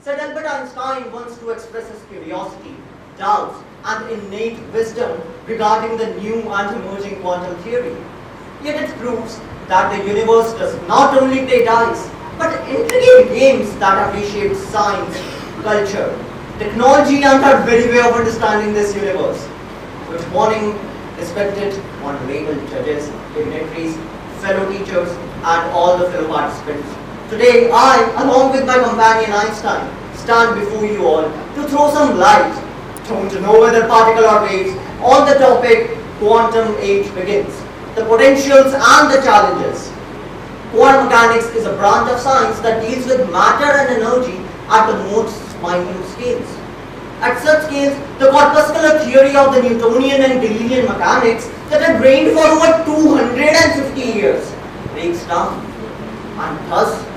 said Albert Einstein once to express his curiosity, doubts, and innate wisdom regarding the new and emerging quantum theory. Yet it proves that the universe does not only play dice, but intricate games that have reshaped science, culture, technology, and our very way of understanding this universe. Good morning, respected honorable judges, dignitaries, fellow teachers, and all the fellow participants. Today, I, along with my companion Einstein, stand before you all to throw some light, don't know whether particle or waves, on the topic quantum age begins, the potentials and the challenges. Quantum mechanics is a branch of science that deals with matter and energy at the most minute scales. At such scales, the corpuscular theory of the Newtonian and Galilean mechanics that had reigned for over 250 years breaks down and thus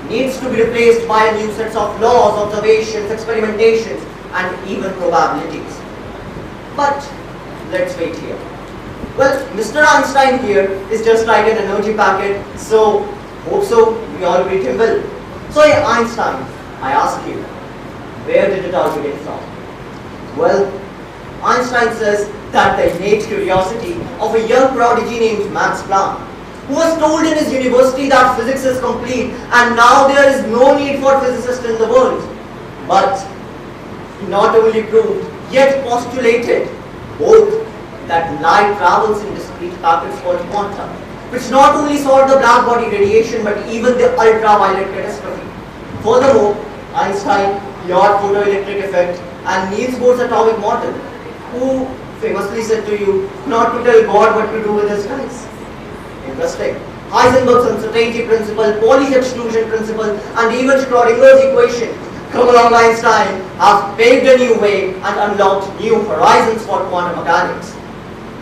needs to be replaced by a new set of laws, observations, experimentations, and even probabilities. But let's wait here. Well, Mr. Einstein here is just like an energy packet, so hope so we all greet him well. So hey Einstein, I ask you, where did it all begin from? Well, Einstein says that the innate curiosity of a young prodigy named Max Planck, who was told in his university that physics is complete and now there is no need for physicists in the world. But he not only proved, yet postulated both that light travels in discrete packets called quanta, which not only solved the black body radiation but even the ultraviolet catastrophe. Furthermore, Einstein, your photoelectric effect, and Niels Bohr's atomic model, who famously said to you not to tell God what to do with his dice. Interesting. Heisenberg's uncertainty principle, Pauli's exclusion principle, and even Schrodinger's equation, come along Einstein, have paved a new way and unlocked new horizons for quantum mechanics.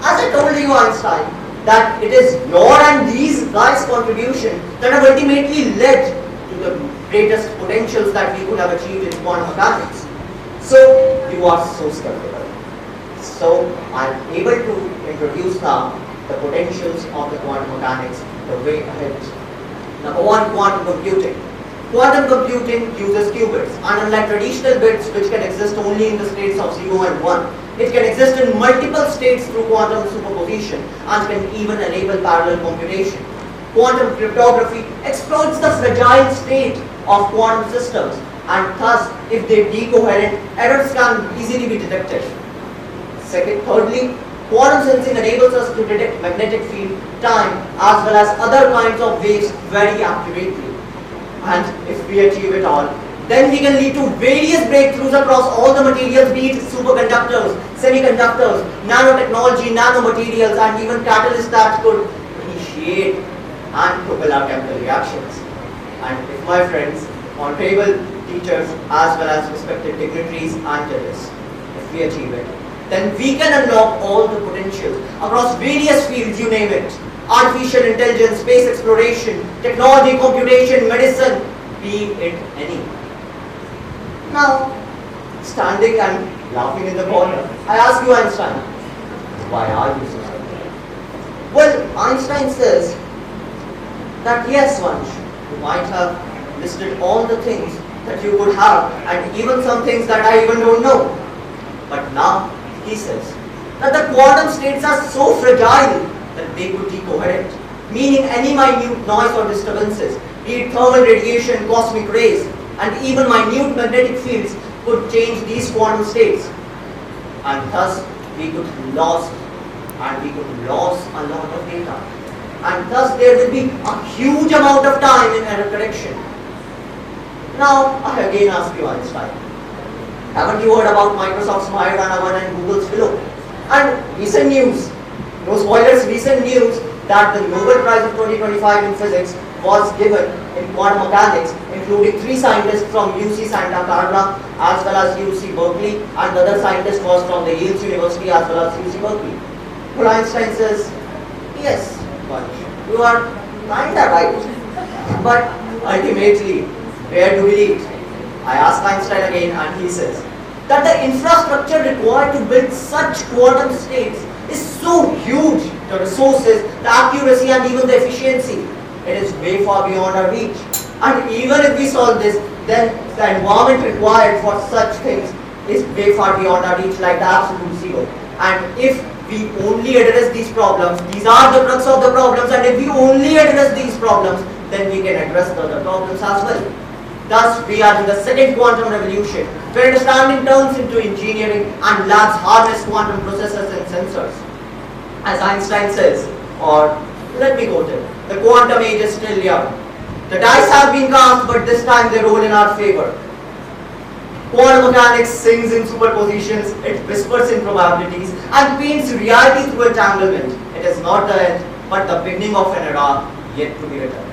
As I told you Einstein, that it is your and these guys' contribution that have ultimately led to the greatest potentials that we could have achieved in quantum mechanics. So, you are so skeptical. So, I am able to introduce now the potentials of the quantum mechanics the way ahead. Number one, quantum computing. Quantum computing uses qubits, and unlike traditional bits which can exist only in the states of 0 and 1, it can exist in multiple states through quantum superposition and can even enable parallel computation. Quantum cryptography exploits the fragile state of quantum systems, and thus, if they are decoherent, errors can easily be detected. Thirdly, quantum sensing enables us to detect magnetic field, time, as well as other kinds of waves very accurately. And if we achieve it all, then we can lead to various breakthroughs across all the materials, be it superconductors, semiconductors, nanotechnology, nanomaterials, and even catalysts that could initiate and propel our chemical reactions. And if my friends, honorable teachers, as well as respected dignitaries and judges, if we achieve it, then we can unlock all the potentials across various fields, you name it. Artificial intelligence, space exploration, technology, computation, medicine, be it any. Now, standing and laughing in the corner, I ask you Einstein, why are you so skeptical? Well, Einstein says that yes, Vansh, you might have listed all the things that you would have and even some things that I even don't know. But now, he says that the quantum states are so fragile that they could decoherent, meaning any minute noise or disturbances, be it thermal radiation, cosmic rays, and even minute magnetic fields could change these quantum states. And thus, we could lose a lot of data. And thus, there will be a huge amount of time in error correction. Now, I again ask you Einstein, haven't you heard about Microsoft's Majorana 1 and Google's Willow? And recent news, no spoilers, recent news that the Nobel Prize of 2025 in physics was given in quantum mechanics, including 3 scientists from UC Santa Clara as well as UC Berkeley, and the other scientist was from the Yale University as well as UC Berkeley. Well, Einstein says, yes, but you are kinda right. But ultimately, where do we lead? I ask Einstein again and he says that the infrastructure required to build such quantum states is so huge, the resources, the accuracy and even the efficiency, it is way far beyond our reach. And even if we solve this, then the environment required for such things is way far beyond our reach, like the absolute zero. And if we only address these problems, these are the crux of the problems, and if we only address these problems, then we can address the other problems as well. Thus, we are in the second quantum revolution, where understanding turns into engineering and labs harness quantum processors and sensors. As Einstein says, or let me quote it, the quantum age is still young. The dice have been cast, but this time they roll in our favor. Quantum mechanics sings in superpositions, it whispers in probabilities, and paints reality through entanglement. It is not the end, but the beginning of an era yet to be written.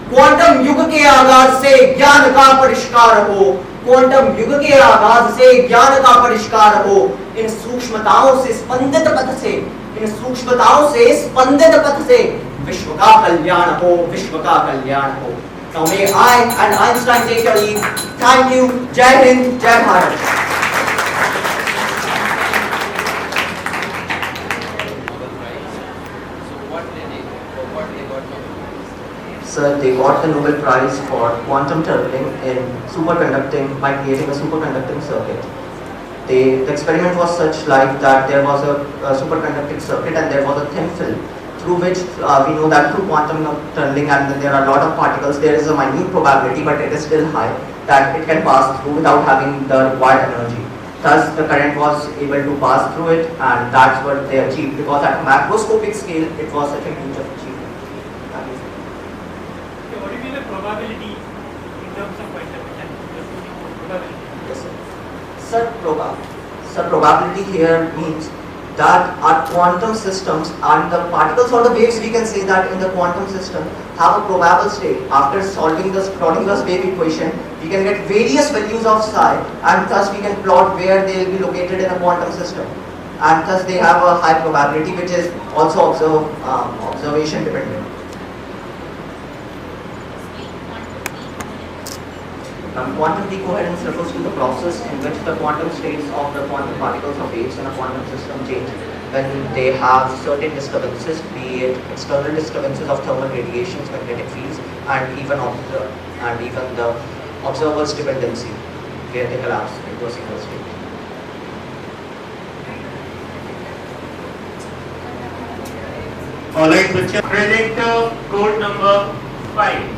Quantum युग के आगाज से ज्ञान का परिष्कार हो, quantum युग के आगाज से ज्ञान का परिष्कार हो, इन सूक्ष्मताओं से स्पंदित पथ से, इन सूक्ष्मताओं से स्पंदित पथ से विश्व का कल्याण हो, विश्व का कल्याण हो. Now may I and Einstein take your leave. Thank you. Jai Hind, Jai Bharat. Sir, they got the Nobel Prize for quantum tunneling in superconducting by creating a superconducting circuit. The experiment was such like that there was a superconducting circuit and there was a thin film through which we know that through quantum tunneling, and then there are a lot of particles, there is a minute probability, but it is still high, that it can pass through without having the required energy. Thus, the current was able to pass through it, and that's what they achieved, because at a macroscopic scale, it was such a huge achievement. What do you mean the probability in terms of quantum mechanics? Probability. Yes, sir. Sir, probability here means that our quantum systems and the particles or the waves, we can say that in the quantum system have a probable state. After solving the Schrodinger's wave equation, we can get various values of psi, and thus we can plot where they will be located in a quantum system. And thus they have a high probability, which is also observation dependent. Quantum decoherence refers to the process in which the quantum states of the quantum particles or waves in a quantum system change when they have certain disturbances, be it external disturbances of thermal radiations, magnetic fields, and even the observer's dependency, where they collapse into a single state. Alright, so present code number 5.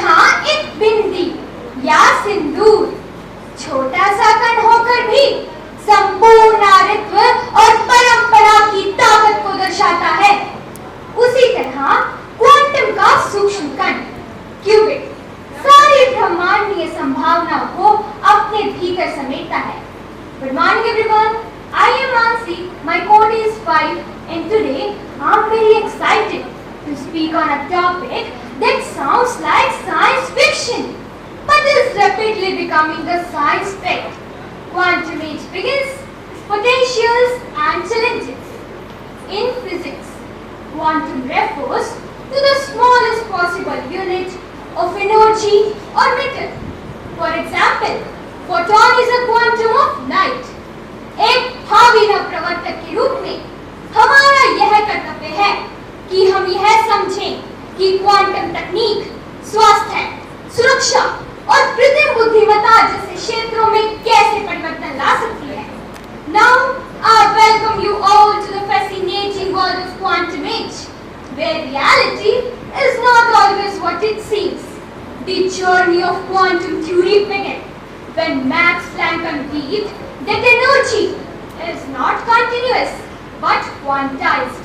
हाँ, एक बिंदी या सिंदूर छोटा सा कण होकर भी संपूर्ण नारित्व और परंपरा की ताकत को दर्शाता है. उसी तरह क्वांटम का सूक्ष्म कण क्यूबिट सारी ब्रह्मांडीय संभावनाओं को अपने भीतर समेटता है. Good morning everyone. I am Mansi. My code is 5 and today I am very excited to speak on a topic that sounds like science fiction, but is rapidly becoming the science fact. Quantum age begins, potentials and challenges. In physics, quantum refers to the smallest possible unit of energy or matter. For example, photon is a quantum of light. एक भावी नवप्रवर्तक के रूप में हमारा यह कर्तव्य है कि हम यह समझें कि क्वांटम तकनीक स्वास्थ्य, सुरक्षा और कृत्रिम बुद्धिमत्ता जैसे क्षेत्रों में कैसे परिवर्तन ला सकती है. Now I welcome you all to the fascinating world of quantum age, where reality is not always what it seems. The journey of quantum theory began when Max Planck conceived that energy is not continuous but quantized.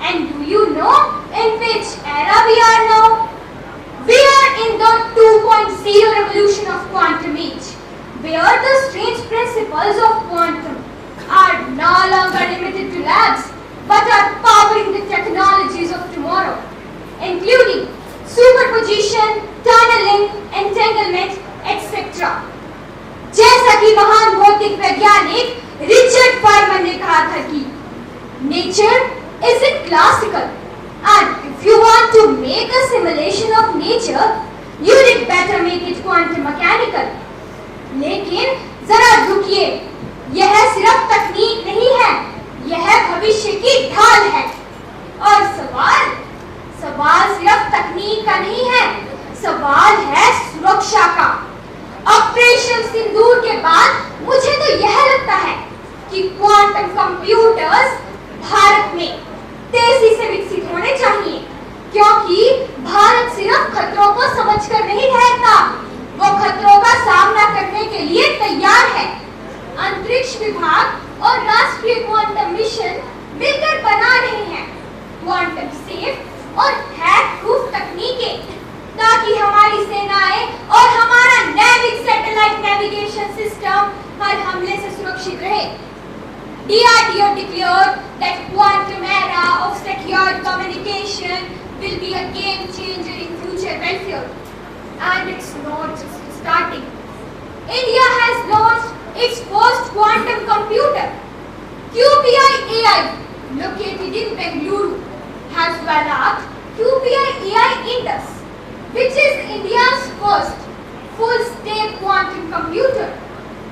And do you know in which era we are now? We are in the 2.0 revolution of quantum age, where the strange principles of quantum are no longer limited to labs, but are powering the technologies of tomorrow, including superposition, tunneling, entanglement, etc. जैसा कि महान भौतिक वैज्ञानिक Richard फार्मन ने कहा था कि nature isn't classical, and if you want to make a simulation of nature, you'd better make it quantum mechanical. लेकिन जरा रुकिए, यह सिर्फ तकनीक नहीं है, यह भविष्य की ढाल है. और सवाल सिर्फ तकनीक का नहीं है, क्वांटम कंप्यूटर्स भारत में तेजी से विकसित होने चाहिए, क्योंकि भारत सिर्फ खतरों को समझकर नहीं ठहरता, वो खतरों का सामना करने के लिए तैयार है। अंतरिक्ष विभाग और राष्ट्रीय क्वांटम मिशन मिलकर बना रहे हैं क्वांटम सेफ और हैक प्रूफ तकनीकें, ताकि हमारी सेनाएं और हमारा नैविक सैटेलाइट नेविगेशन सिस्टम हर हमले से सुरक्षित रहे। DRDO declared that quantum era of secure communication will be a game changer in future welfare, and it's not just starting. India has launched its first quantum computer. QPI AI, located in Bengaluru, has developed QPI AI Indus, which is India's first full-stack quantum computer.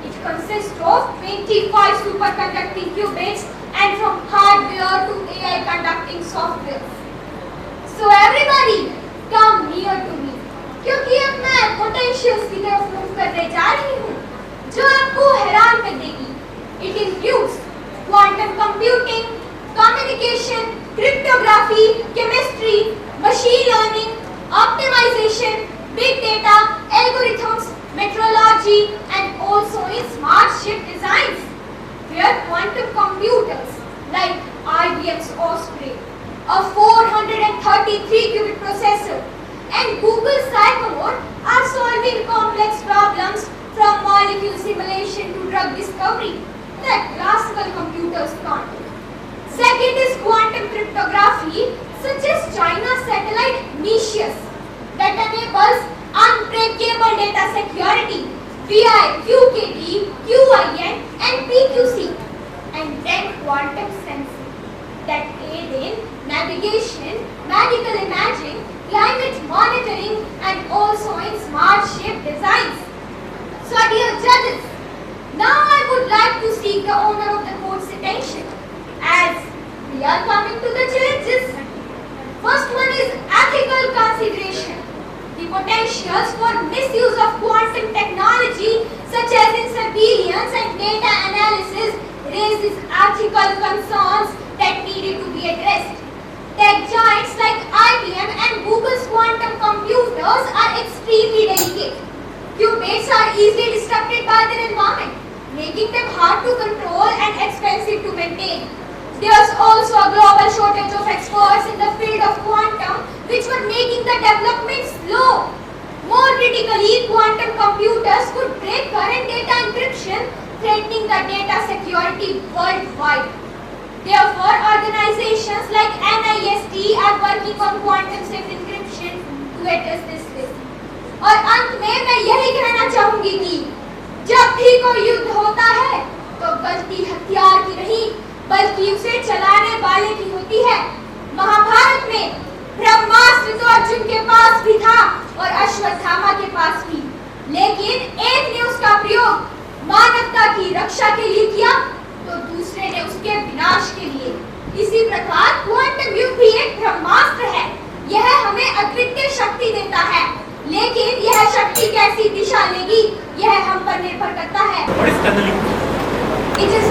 It consists of 25 superconducting qubits and from hardware to AI conducting software. So everybody, come near to me, क्योंकि अब मैं potentials की तरफ move करने जा रही हूँ, जो आपको हैरान कर देगी. It includes quantum computing, communication, cryptography, chemistry, machine learning, optimization, big data, algorithms, metrology, and also in smart ship designs, where quantum computers like IBM's Osprey, a 433-qubit processor, and Google's Sycamore are solving complex problems from molecule simulation to drug discovery that classical computers can't. Second is quantum cryptography, such as China's satellite Nicias, that enables unbreakable data security via QKD, QIN, and PQC. And then quantum sensing, that aid in navigation, medical imaging, climate monitoring, and also in smart ship designs. So dear judges, now I would like to seek the owner of the court's attention, as we are coming to the challenges. First one is ethical consideration. The potentials for misuse of quantum technology, such as in surveillance and data analysis, raises ethical concerns that needed to be addressed. Tech giants like IBM and Google's quantum computers are extremely delicate. Qubits are easily disrupted by their environment, making them hard to control and expensive to maintain. There's also a global shortage of experts in the field of quantum, which were making the development slow. More critically, quantum computers could break current data encryption, threatening the data security worldwide. Therefore, organizations like NIST are working on quantum safe encryption to address this risk. और अंत में मैं यही कहना चाहूंगी कि जब भी कोई युद्ध होता है तो गलती हथियार की नहीं बल्कि उसे चलाने वाले की होती है। महाभारत में ब्रह्मास्त्र तो अर्जुन के पास भी था और अश्वत्थामा के पास भी, लेकिन एक ने उसका प्रयोग मानवता की रक्षा के लिए किया तो दूसरे ने उसके विनाश के लिए। इसी प्रकार क्वांटम युग भी एक ब्रह्मास्त्र है। यह हमें अद्वितीय शक्ति देता है, लेकिन यह शक्ति कैसी दिशा लेगी यह हम पर निर्भर करता है। What is tunneling? It is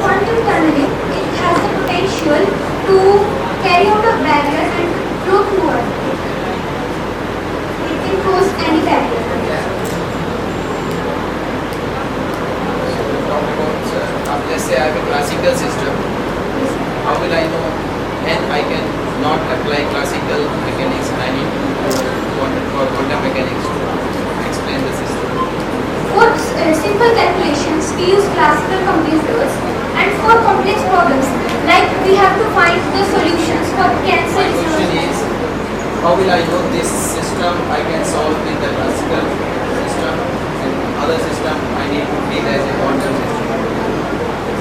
quantum tunneling. It has the potential to carry out a barrier and flow through it. It can cross any barrier. Let's say I have a classical system. How will I know when I can not apply classical mechanics and I need to for quantum mechanics to explain the system? For simple calculations, we use classical computers, and for complex problems, like we have to find the solutions for cancer. My question is, how will I know this system I can solve with the classical system and other system I need to treat as a quantum system?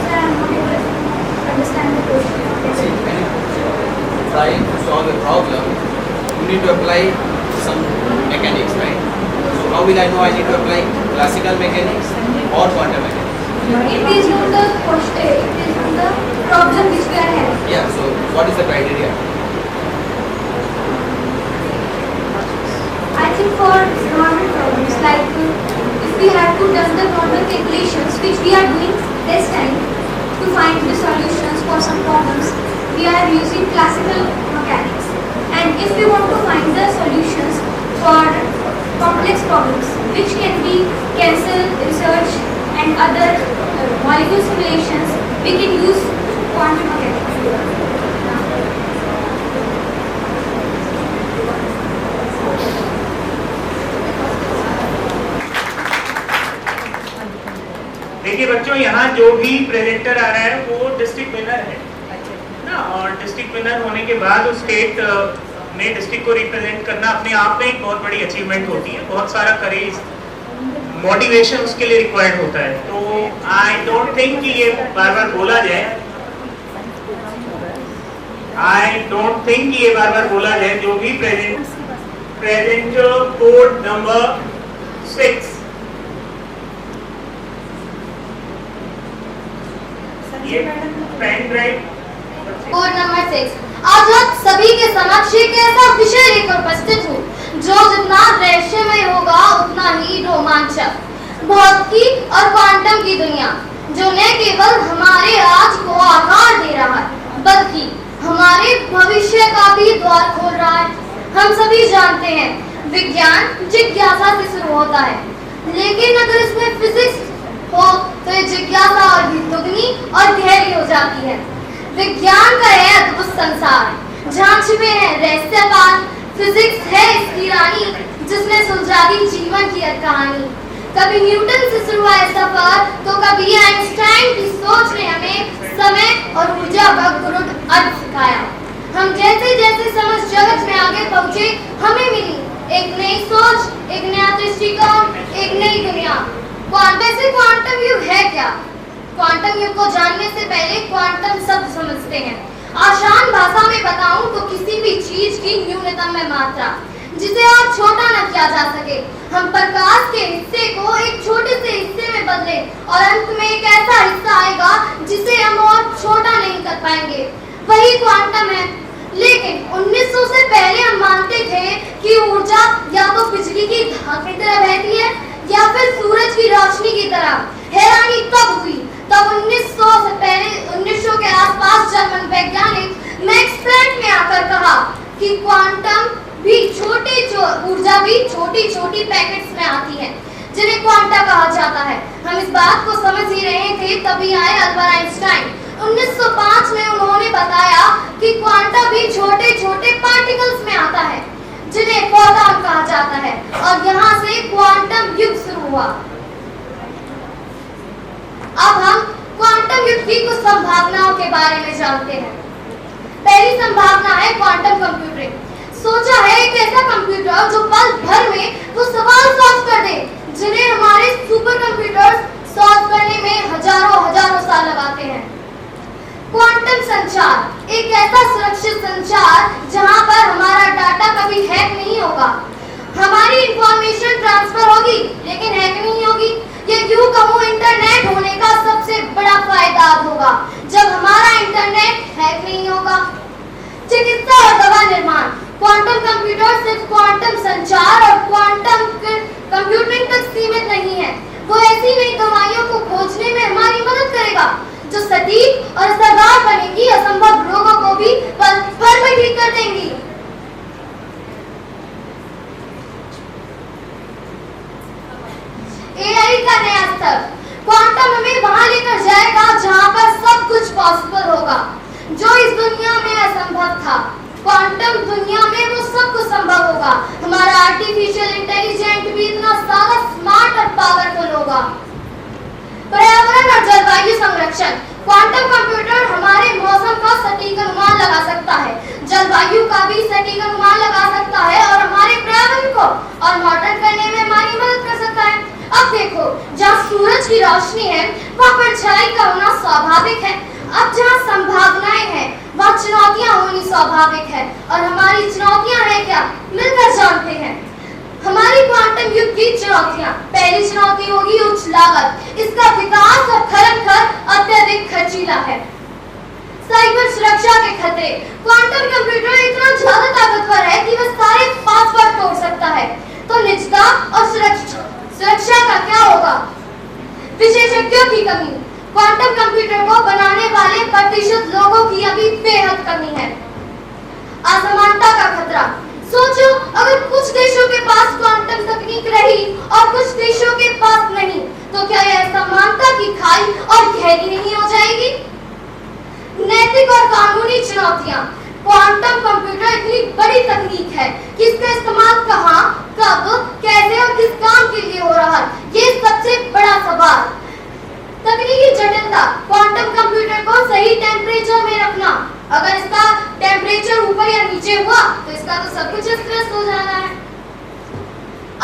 Sir, I'm not able to understand the question. See, when you try to solve a problem, you need to apply some mechanics, right? So how will I know I need to apply classical mechanics or quantum mechanics? It is on the question, it is on the problem which we are having. Yeah, so what is the criteria? I think for normal problems, like if we have to done the normal calculations which we are doing this time, to to find the solutions for some problems, we are using classical mechanics. And if we want to find the solutions for complex problems, which can be cancer research and other molecule simulations, we can use quantum mechanics. देखिए बच्चों, यहाँ जो भी presenter आ रहा है वो district winner है ना, और डिस्ट्रिक्ट विनर होने के बाद उस स्टेट में डिस्ट्रिक्ट को रिप्रेजेंट करना अपने आप में एक बहुत बड़ी अचीवमेंट होती है। बहुत सारा करेज, मोटिवेशन उसके लिए रिक्वायर्ड होता है। तो आई डोंट थिंक कि ये बार बार बोला जाए, जो भी प्रेजेंटर कोड नंबर 6 ये पेन ड्राइव कोड नंबर 6। आज आप सभी के समक्ष एक ऐसा विषय लेकर उपस्थित हूँ जो जितना रहस्यमय होगा उतना ही रोमांचक, भौतिकी और क्वांटम की दुनिया, जो न केवल हमारे आज को आकार दे रहा है बल्कि हमारे भविष्य का भी द्वार खोल रहा है। हम सभी जानते हैं विज्ञान जिज्ञासा से शुरू होता है, लेकिन अगर इसमें फिजिक्स हो तो ये जिज्ञासा और भी दुगनी और गहरी हो जाती है। विज्ञान का है अद्भुत संसार जहाँ छिपे हैं रहस्यकाल। फिजिक्स है इसकी रानी जिसने सुलझा दी जीवन की कहानी। कभी न्यूटन से शुरू हुआ है सफर तो कभी आइंस्टाइन की सोच ने हमें समय और ऊर्जा का गुरुद अर्थ सिखाया। हम जैसे जैसे समझ जगत में आगे पहुँचे हमें मिली एक नई सोच, एक नया दृष्टिकोण, एक नई दुनिया। वैसे क्वांटम युग है क्या? क्वांटम युग को जानने से पहले क्वांटम शब्द समझते हैं। आसान भाषा में बताऊं तो किसी भी चीज की न्यूनतम मात्रा जिसे और छोटा न किया जा सके। हम प्रकाश के हिस्से को एक छोटे से हिस्से में बदले और अंत में एक ऐसा हिस्सा आएगा जिसे हम और छोटा नहीं कर पाएंगे, वही क्वांटम है। लेकिन 1900 से पहले हम मानते थे कि ऊर्जा या तो बिजली की धार की तरह बहती है या फिर सूरज की रोशनी की तरह। हैरानी तब हुई तब 1900 से पहले 1900 के आसपास जर्मन वैज्ञानिक मैक्स प्लैंक ने आकर कहा कि क्वांटम भी ऊर्जा भी छोटी छोटी पैकेट्स में आती है जिन्हें क्वांटा कहा जाता है। हम इस बात को समझ ही रहे थे तभी आए अल्बर्ट आइंस्टाइन। 1905 में उन्होंने बताया कि क्वांटा भी छोटे छोटे पार्टिकल्स में आता है जिन्हें फोटॉन कहा जाता है, और यहाँ से क्वांटम युग शुरू हुआ। अब हम क्वांटम युग की कुछ संभावनाओं के बारे में जानते हैं। पहली संभावना है क्वांटम कंप्यूटिंग। सोचा है एक ऐसा कंप्यूटर जो पल भर में वो सवाल सॉल्व कर दे जिन्हें हमारे सुपर कंप्यूटर्स सॉल्व करने में हजारों साल लगाते हैं। क्वांटम संचार, एक ऐसा सुरक्षित संचार जहां पर हमारा डाटा कभी हैक नहीं होगा। हमारी इंफॉर्मेशन ट्रांसफर होगी लेकिन हैक नहीं होगी। ये यूं कहूं इंटरनेट होने का सबसे बड़ा फायदा होगा जब हमारा इंटरनेट हैक नहीं होगा। चिकित्सा और दवा निर्माण, क्वांटम कंप्यूटर सिर्फ क्वांटम संचार और क्वांटम कंप्यूटिंग तक सीमित नहीं है, वो ऐसी नई दवाइयों को खोजने में हमारी मदद करेगा जो सटीक और असरदार बनेगी, असंभव रोगों को भी पल भर में ठीक कर देंगी। एआई का नया स्तर, क्वांटम हमें वहां लेकर जाएगा जहां पर सब कुछ पॉसिबल होगा जो इस दुनिया में असंभव था। क्वांटम दुनिया में वो सब कुछ संभव होगा। हमारा आर्टिफिशियल इंटेलिजेंस भी इतना ज्यादा स्मार्ट और पावरफुल होगा। पर्यावरण और जलवायु संरक्षण, क्वांटम कंप्यूटर हमारे मौसम का सटीक अनुमान लगा सकता है, जलवायु का भी सटीक अनुमान लगा सकता है और हमारे पर्यावरण को और मॉडल करने में हमारी मदद कर सकता है। अब देखो, जहाँ सूरज की रोशनी है वहाँ परछाई का होना स्वाभाविक है। अब जहाँ संभावनाएं हैं वहाँ चुनौतियाँ होनी स्वाभाविक है, और हमारी चुनौतियाँ हैं क्या, मिलकर जानते हैं। हमारी क्वांटम युग की चुनौतियां, पहली चुनौती होगी उच्च लागत। इसका विकास और खरंखर अत्यधिक खर्चीला है। साइबर सुरक्षा के खतरे, क्वांटम कंप्यूटर इतना ज्यादा ताकतवर है कि वह सारे पासवर्ड तोड़ सकता है, तो निजता और सुरक्षा का क्या होगा। विशेषज्ञों की कमी, क्वांटम कंप्यूटर को बनाने बेहद कमी है। असमानता का खतरा। सोचो, अगर कुछ देशों के पास क्वांटम तकनीक रही और कुछ देशों के पास नहीं, तो क्या यह समानता की खाई और गहरी नहीं हो जाएगी? नैतिक और कानूनी चुनौतियां। क्वांटम कंप्यूटर इतनी बड़ी तकनीक है कि इसका इस्तेमाल कहां, कब, कैसे और किस काम के लिए हो रहा है, ये सबसे बड़ा सवाल। तकनीकी जटिलता। क्वांटम कंप्यूटर को सही टेम्परेचर में रखना। अगर इसका टेम्परेचर ऊपर या नीचे हुआ तो इसका तो सब कुछ स्ट्रेस हो जाना है।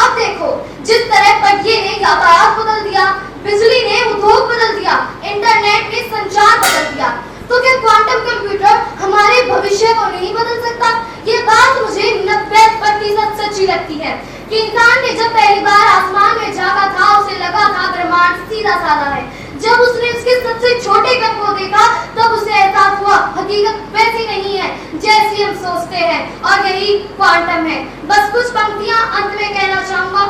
अब देखो, जिस तरह पहिए ने यातायात बदल दिया, बिजली ने उद्योग बदल दिया, इंटरनेट ने संचार बदल दिया, तो क्या क्वांटम कंप्यूटर हमारे भविष्य को नहीं बदल सकता? ये बात मुझे 90% सच्ची लगती है कि इंसान ने जब पहली बार आसमान में झांका था, उसे लगा था ब्रह्मांड सीधा साधा है। जब उसने उसके सबसे छोटे कण को देखा, तब उसे एहसास हुआ हकीकत वैसी नहीं है जैसी हम सोचते हैं, और यही क्वांटम है। बस कुछ पंक्तियां अंत में कहना चाहूंगा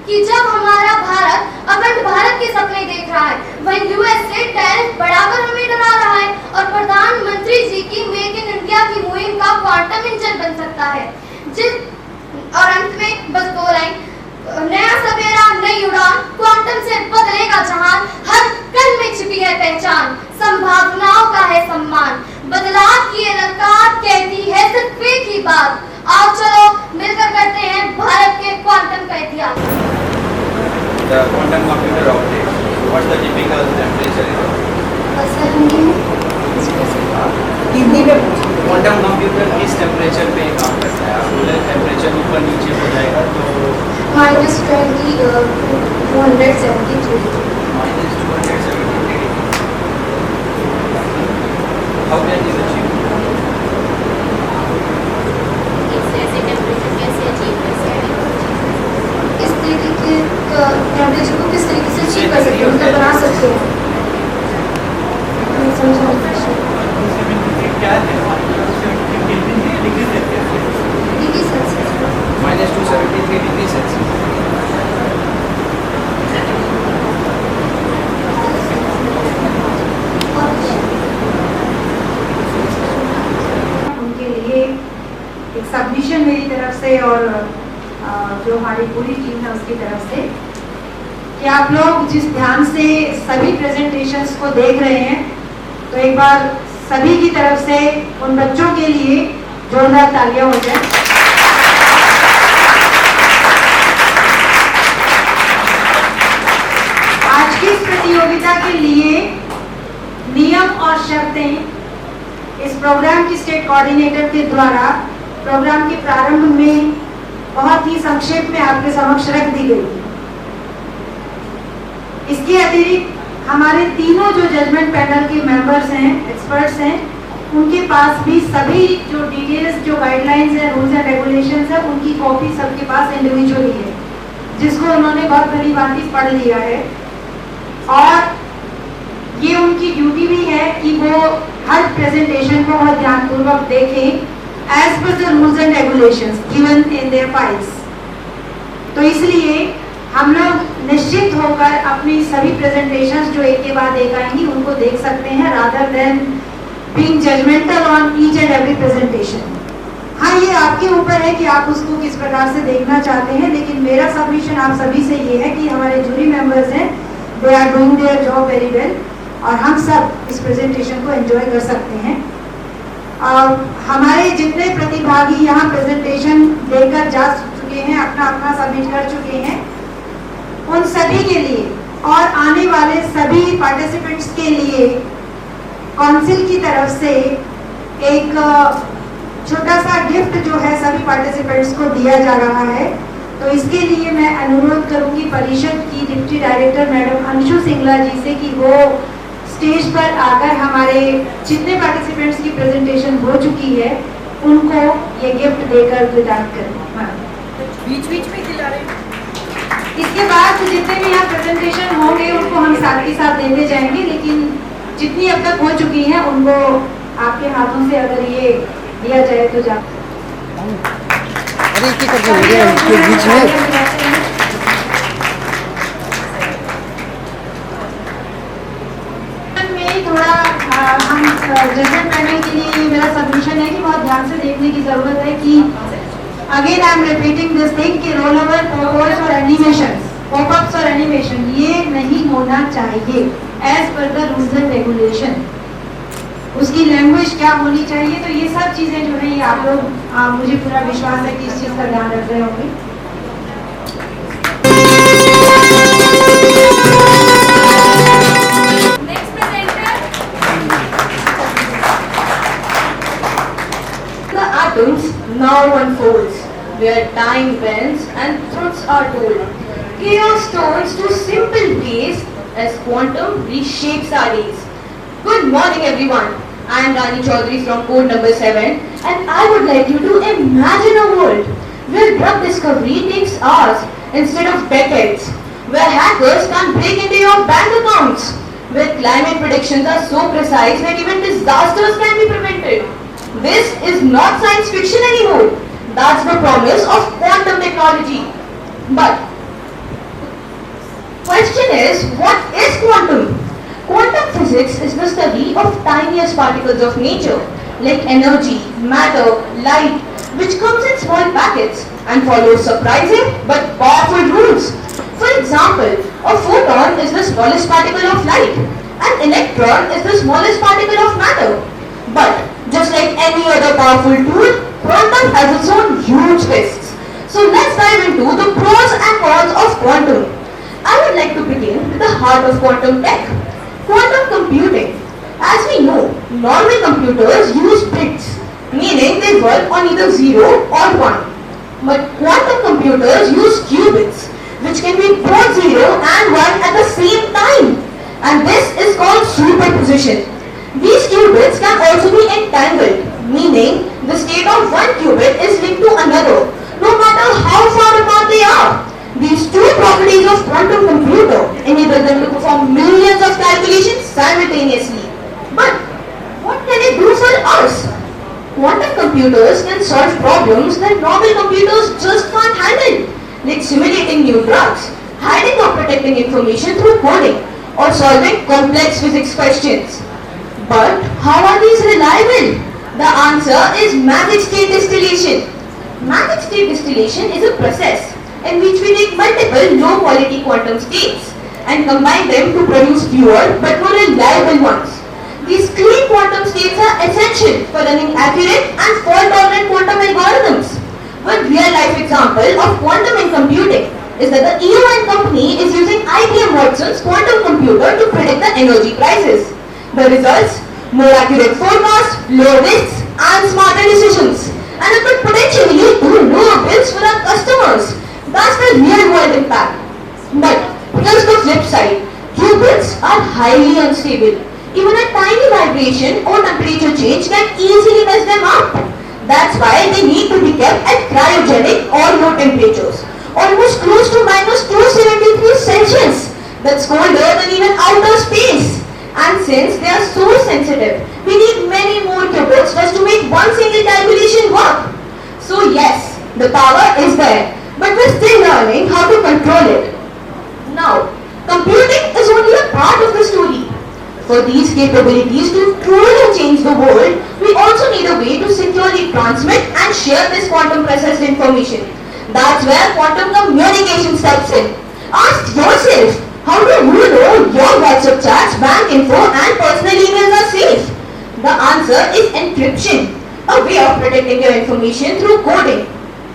कि जब हमारा भारत अखंड भारत के सपने देख रहा है, वहीं यूएसए टैरिफ बढ़ाकर हमें डरा रहा है, और प्रधानमंत्री जी की मेक इन इंडिया की मुहिम का क्वांटम इंजन बन सकता है। और अंत में बस 2 लाइन। नया सवेरा, नई उड़ान, क्वांटम से बदलेगा जहान, हर कण में छिपी है पहचान, संभावनाओं का है सम्मान, बदलाव की ये रफ्तार कहती है सिर्फ एक ही बात, आओ चलो मिलकर करते हैं भारत के क्वांटम का इतिहास। The quantum computer operates. What's the typical temperature? Quantum computer किस टेम्परेचर पे काम करता है? आप बोले टेम्परेचर ऊपर नीचे हो जाएगा तो -273 -273 How can you achieve? ऐसे टेम्परेचर कैसे अचीव कर सकते हैं? इस तरीके के टेम्परेचर को किस तरीके से अचीव कर सकते हैं, मतलब बना सकते हैं? समझा प्रश्न क्या है? Degree Celsius -273 degree Celsius. उनके लिए एक सबमिशन मेरी तरफ से और जो हमारी पूरी टीम है उसकी तरफ से कि आप लोग जिस ध्यान से सभी प्रेजेंटेशंस को देख रहे हैं, तो एक बार सभी की तरफ से उन बच्चों के लिए जोरदार तालियां हो जाए। आज की इस प्रतियोगिता के लिए नियम और शर्तें इस प्रोग्राम की स्टेट कोऑर्डिनेटर के द्वारा प्रोग्राम के प्रारंभ में बहुत ही संक्षेप में आपके समक्ष रख दी गई। इसके अतिरिक्त हमारे तीनों जो जजमेंट पैनल के मेंबर्स हैं, एक्सपर्ट्स हैं, उनके पास भी सभी जो डिटेल्स, जो गाइडलाइंस है, रूल्स एंड रेगुलेशंस है, उनकी कॉपी सबके पास इंडिविजुअली है, जिसको उन्होंने बहुत भली भांति पढ़ लिया है। और ये उनकी ड्यूटी भी है कि वो हर प्रेजेंटेशन को बहुत ध्यानपूर्वक देखें as per the rules and regulations given in their files. तो इसलिए हम लोग निश्चित होकर अपनी सभी प्रेजेंटेशंस जो एक के बाद एक आएंगी उनको देख सकते हैं, rather than being judgmental on each and every presentation. हाँ, ये आपके ऊपर है कि आप उसको किस प्रकार से देखना चाहते हैं, लेकिन मेरा सबमिशन आप सभी से ये है कि हमारे जूरी मेंबर्स हैं, they are doing their job very well, और हम सब इस प्रेजेंटेशन को एंजॉय कर सकते हैं। हमारे जितने प्रतिभागी यहाँ प्रेजेंटेशन देकर जा चुके हैं, अपना अपना सबमिट कर चुके हैं, उन सभी के लिए और आने वाले सभी पार्टिसिपेंट्स के लिए काउंसिल की तरफ से एक छोटा सा गिफ्ट जो है सभी पार्टिसिपेंट्स को दिया जा रहा है। तो इसके लिए मैं अनुरोध करूंगी परिषद की deputy director madam Anshu Singla ji से कि वो स्टेज पर आकर हमारे जितने पार्टिसिपेंट्स की प्रेजेंटेशन हो चुकी है उनको ये गिफ्ट देकर प्रदान करें। बीच बीच में दिला रहे हैं। इसके बाद जितने भी यहाँ प्रेजेंटेशन होंगे उनको हम साथ के साथ देते जाएंगे, लेकिन जितनी अब तक हो चुकी हैं उनको आपके हाथों से अगर ये दिया जाए तो जा। अरे क्या करते हैं बीच में थोड़ा हम जजमेंट पैनल के लिए ये मेरा सबमिशन है कि बहुत ध्यान से देखने की जरूरत है कि again I am repeating this thing कि रोल ओवर पॉपअप्स और एनिमेशन, पॉपअप्स और एनिमेशन ये नहीं होना चाहिए as per the rules and regulation. उसकी लैंग्वेज क्या होनी चाहिए, तो ये सब चीजें जो है ये आप लोग, मुझे पूरा विश्वास है कि इस चीज का ध्यान रख रहे होंगे। Now unfolds, where time bends and truths are told. Chaos turns to simple ways as quantum reshapes our days. Good morning everyone. I am Rani Chaudhary from code number 7 and I would like you to imagine a world where drug discovery takes hours instead of decades, where hackers can break into your bank accounts, where climate predictions are so precise that even disasters can be prevented. This is not science fiction anymore. That's the promise of quantum technology. But question is, what is quantum? Quantum physics is the study of tiniest particles of nature, like energy, matter, light, which comes in small packets and follows surprising but powerful rules. For example, a photon is the smallest particle of light, an electron is the smallest particle of matter. But just like any other powerful tool, quantum has its own huge risks. So let's dive into the pros and cons of quantum. I would like to begin with the heart of quantum tech, quantum computing. As we know, normal computers use bits, meaning they work on either 0 or 1. But quantum computers use qubits, which can be both 0 and 1 at the same time. And this is called superposition. These qubits can also be entangled, meaning the state of one qubit is linked to another, no matter how far apart they are. These two properties of quantum computer enable them to perform millions of calculations simultaneously. But what can it do for us? Quantum computers can solve problems that normal computers just can't handle, like simulating new drugs, hiding or protecting information through coding, or solving complex physics questions. But how are these reliable? The answer is magic state distillation. Magic state distillation is a process in which we take multiple low quality quantum states and combine them to produce fewer but more reliable ones. These clean quantum states are essential for running accurate and fault tolerant quantum algorithms. One real life example of quantum in computing is that the EON company is using IBM Watson's quantum computer to predict the energy prices. The results? More accurate forecasts, lower risks, and smarter decisions. And it could potentially lead to lower bills for our customers. That's the real world impact. But here's the flip side. Qubits are highly unstable. Even a tiny vibration or temperature change can easily mess them up. That's why they need to be kept at cryogenic or low temperatures, almost close to minus 273 Celsius. That's colder than even outer space. And since they are so sensitive, we need many more qubits just to make one single calculation work. So yes, the power is there, but we're still learning how to control it. Now, computing is only a part of the story. For these capabilities to truly change the world, we also need a way to securely transmit and share this quantum processed information. That's where quantum communication steps in. Ask yourself, how do you know your WhatsApp chats, bank info and personal emails are safe? The answer is encryption, a way of protecting your information through coding.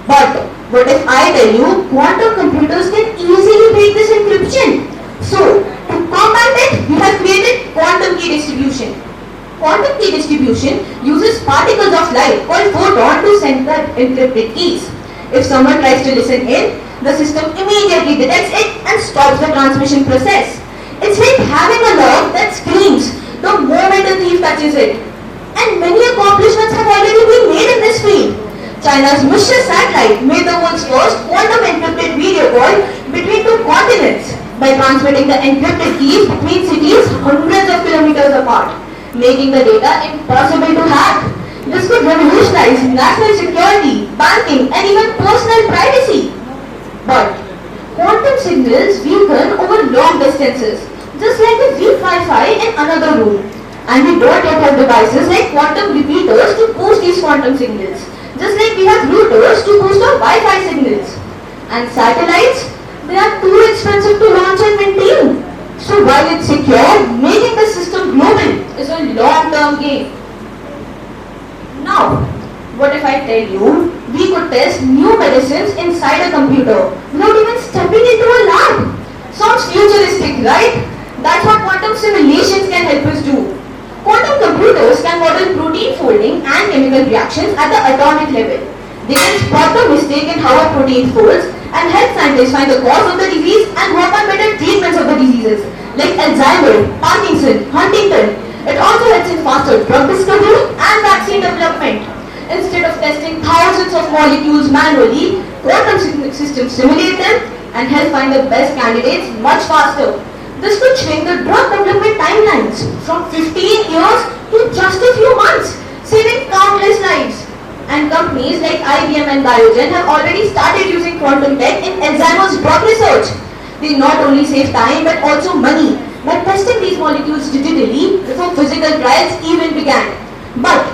But what if I tell you quantum computers can easily break this encryption? So, to combat it, we have created quantum key distribution. Quantum key distribution uses particles of light called photon to send the encrypted keys. If someone tries to listen in, the system immediately detects it and stops the transmission process. It's like having a log that screams the moment a thief touches it. And many accomplishments have already been made in this field. China's Mishra satellite made the world's first quantum encrypted video call between two continents by transmitting the encrypted keys between cities hundreds of kilometers apart, making the data impossible to hack. This could revolutionize national security, banking, and even personal privacy. But quantum signals weaken over long distances, just like the weak Wi-Fi in another room. And we don't yet have devices like quantum repeaters to boost these quantum signals. Just like we have routers to boost our Wi-Fi signals. And satellites, they are too expensive to launch and maintain. So while it's secure, making the system global is a long-term game. Now, what if I tell you we could test new medicines inside a computer without even stepping into a lab? Sounds futuristic, right? That's what quantum simulations can help us do. Quantum computers can model protein folding and chemical reactions at the atomic level. They can spot the mistake in how a protein folds and help scientists find the cause of the disease and work on better treatments of the diseases like Alzheimer's, Parkinson, Huntington. It also helps in faster drug discovery and vaccine development. Instead of testing thousands of molecules manually, quantum systems simulate them and help find the best candidates much faster. This could shrink the drug development timelines from 15 years to just a few months, saving countless lives. And companies like IBM and Biogen have already started using quantum tech in Alzheimer's drug research. They not only save time but also money by testing these molecules digitally before physical trials even began. But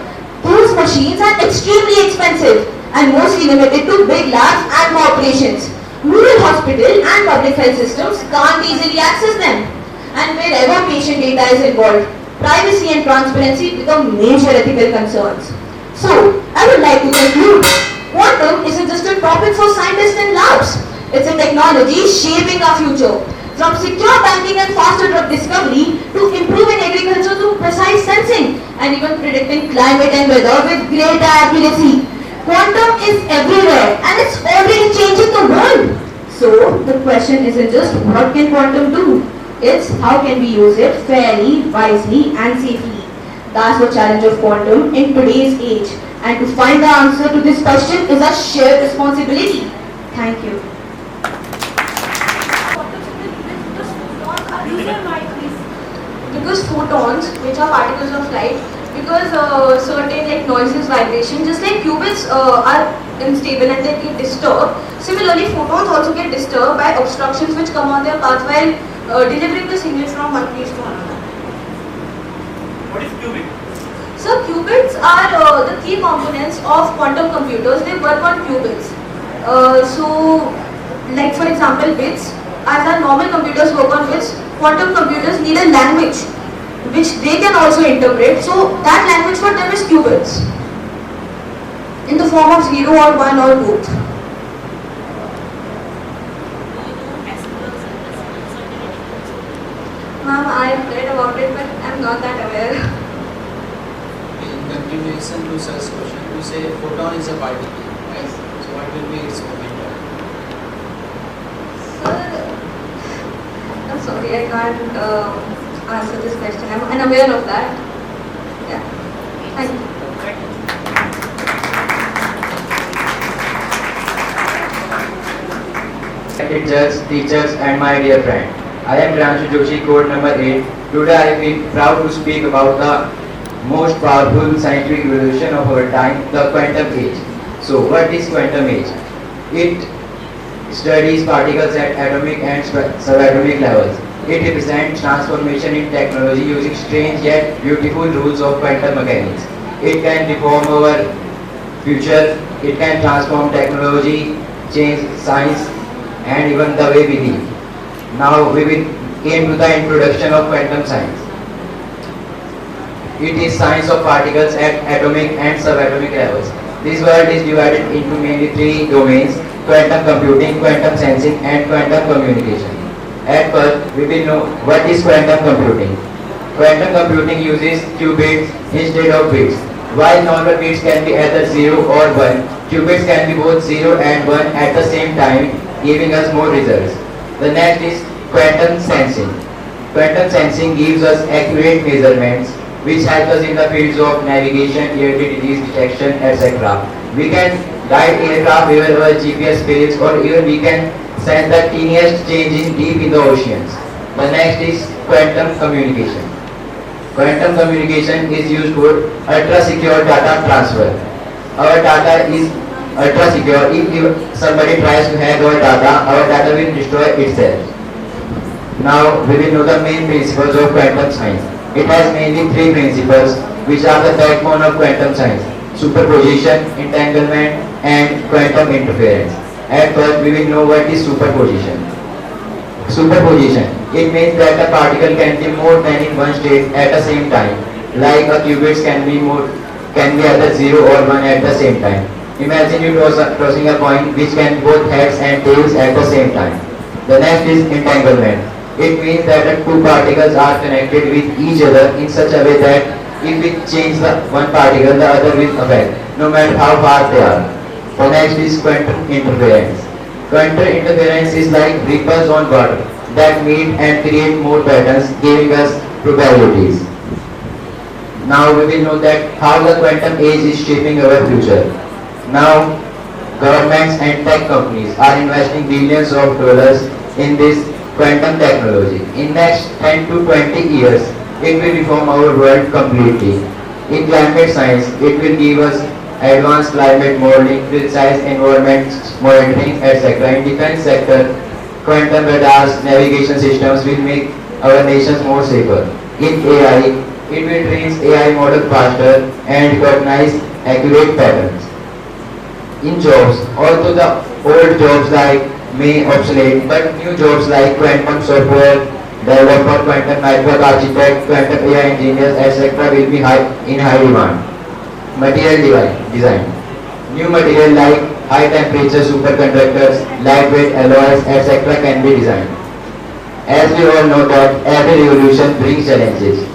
those machines are extremely expensive and mostly limited to big labs and corporations. Rural hospital and public health systems can't easily access them. And wherever patient data is involved, privacy and transparency become major ethical concerns. So, I would like to conclude, quantum isn't just a topic for scientists and labs. It's a technology shaping our future. From secure banking and faster drug discovery to improving agriculture through precise sensing and even predicting climate and weather with greater accuracy. Quantum is everywhere and it's already changing the world. So the question isn't just what can quantum do? It's how can we use it fairly, wisely and safely. That's the challenge of quantum in today's age. And to find the answer to this question is a shared responsibility. Thank you. Because photons, which are particles of light, because certain like noises, vibration, just like qubits are unstable and they get disturbed. Similarly, photons also get disturbed by obstructions which come on their path while delivering the signal from one place to another. What is qubit? So qubits are the key components of quantum computers. They work on qubits. So, like for example, bits. As our normal computers work on bits, quantum computers need a language which they can also interpret. So that language for them is qubits in the form of 0 or 1 or both. Ma'am, I have read about it but I am not that aware. In continuation to such question, you say photon is a particle, right? So what will be its momentum? Sir, I'm sorry, I can't answer this question. I'm unaware of that. Yeah. Thank you. Respected judges, teachers and my dear friend. I am Priyanshu Joshi, code number 8. Today I feel proud to speak about the most powerful scientific revolution of our time, the quantum age. So what is quantum age? It studies particles at atomic and subatomic levels. It represents transformation in technology using strange yet beautiful rules of quantum mechanics. It can reform our future, it can transform technology, change science and even the way we live. Now we will came to the introduction of quantum science. It is science of particles at atomic and subatomic levels. This world is divided into mainly 3 domains: quantum computing, quantum sensing and quantum communication. At first, we will know what is quantum computing. Quantum computing uses qubits instead of bits. While normal bits can be either 0 or 1, qubits can be both 0 and 1 at the same time, giving us more results. The next is quantum sensing. Quantum sensing gives us accurate measurements which help us in the fields of navigation, early disease detection, etc. We can guide aircraft wherever our GPS fails, or even we can sense the teeniest change deep in the oceans. The next is quantum communication. Quantum communication is used for ultra-secure data transfer. Our data is ultra-secure. If somebody tries to hack our data will destroy itself. Now we will know the main principles of quantum science. It has mainly three principles which are the backbone of quantum science: superposition, entanglement, and quantum interference. At first, we will know what is superposition. Superposition. It means that a particle can be more than in one state at the same time. Like a qubits can be either 0 or 1 at the same time. Imagine you tossing a coin which can both heads and tails at the same time. The next is entanglement. It means that the two particles are connected with each other in such a way that if we change the one particle, the other will affect, no matter how far they are. The next is quantum interference. Quantum interference is like ripples on water that meet and create more patterns, giving us probabilities. Now we will know that how the quantum age is shaping our future. Now governments and tech companies are investing billions of dollars in this quantum technology. In next 10 to 20 years, it will reform our world completely. In climate science, it will give us advanced climate modeling, precise environment monitoring, etc. In defense sector, quantum radars, navigation systems will make our nations more safer. In AI, it will train AI model faster and recognize accurate patterns. In jobs, although the old jobs may obsolete, but new jobs like quantum software developer, quantum network architect, quantum AI engineers, etc. will be in high demand. Material design. New material like high temperature superconductors, lightweight alloys, etc. can be designed. As we all know that every revolution brings challenges.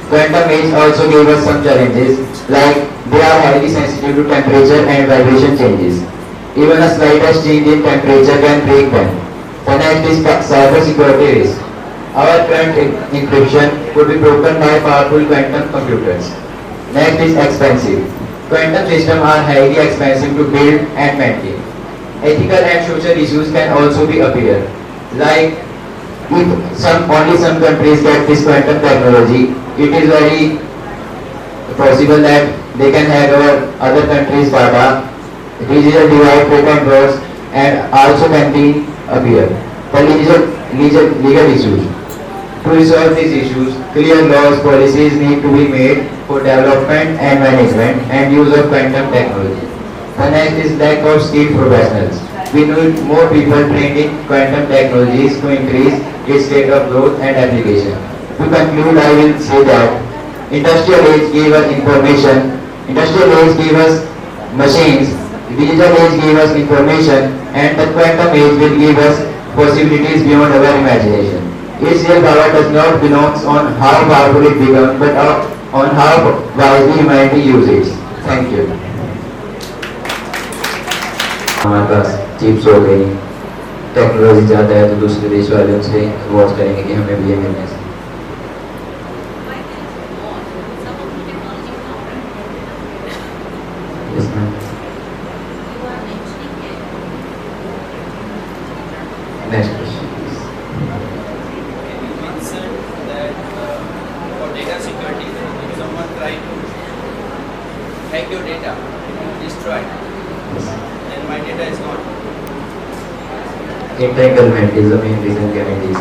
Quantum age also gave us some challenges, like they are highly sensitive to temperature and vibration changes. Even a slightest change in temperature can break them. The next is cyber security risk. Our current encryption could be broken by powerful quantum computers. Next is expensive. Quantum systems are highly expensive to build and maintain. Ethical and social issues can also be appear. Like if only some countries get this quantum technology, it is very possible that they can hack our other countries' data. Digital divide, patent wars, and also can be appear. The legal issues. To resolve these issues, clear laws, policies need to be made for development and management and use of quantum technology. The next is lack of skilled professionals. We need more people trained in quantum technologies to increase its rate of growth and application. To conclude, I will say that industrial age gave us information, industrial age gave us machines, digital age gave us information, and the quantum age will give us possibilities beyond our imagination. Its real power does not belong on how powerful it becomes, but on how wisely humanity uses it. Thank you. हमारे पास chips हो गई, technology ज़्यादा है तो दूसरे देश वाले उनसे वॉच करेंगे कि हमें भी ये मिलने से। Yes, ma'am. Next question. Security, if someone try to hack your data, destroy it, then my data is gone. Entanglement is the main reason behind this.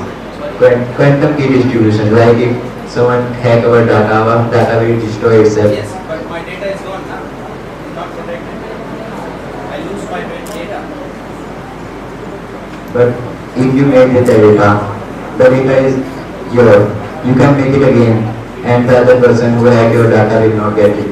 Quantum key distribution, like if someone hack our data will destroy itself. Yes, but my data is gone now. Not protected. I lose my data. But if you make the data is yours. You can make it again, and the other person who hacked your data will not get it.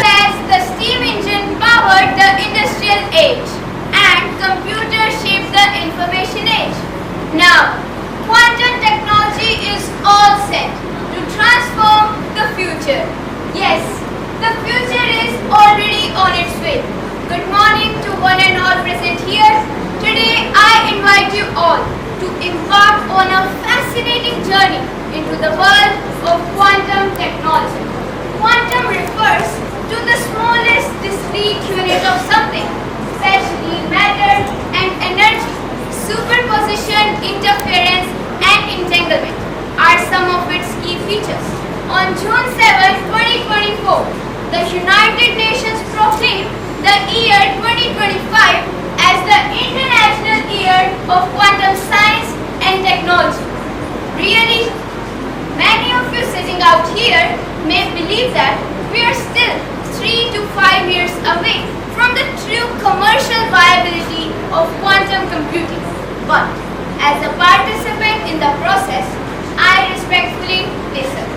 As the steam engine powered the industrial age and computers shaped the information age. Now, quantum technology is all set to transform the future. Yes, the future is already on its way. Good morning to one and all present here. Today I invite you all to embark on a fascinating journey into the world of quantum technology. Quantum refers to the smallest discrete unit of something, especially matter and energy. Superposition, interference and entanglement are some of its key features. On June 7, 2024, the United Nations proclaimed the year 2025 as the International Year of Quantum Science and Technology. Really, many of you sitting out here may believe that we are still 3 to 5 years away from the true commercial viability of quantum computing. But as a participant in the process, I respectfully disagree.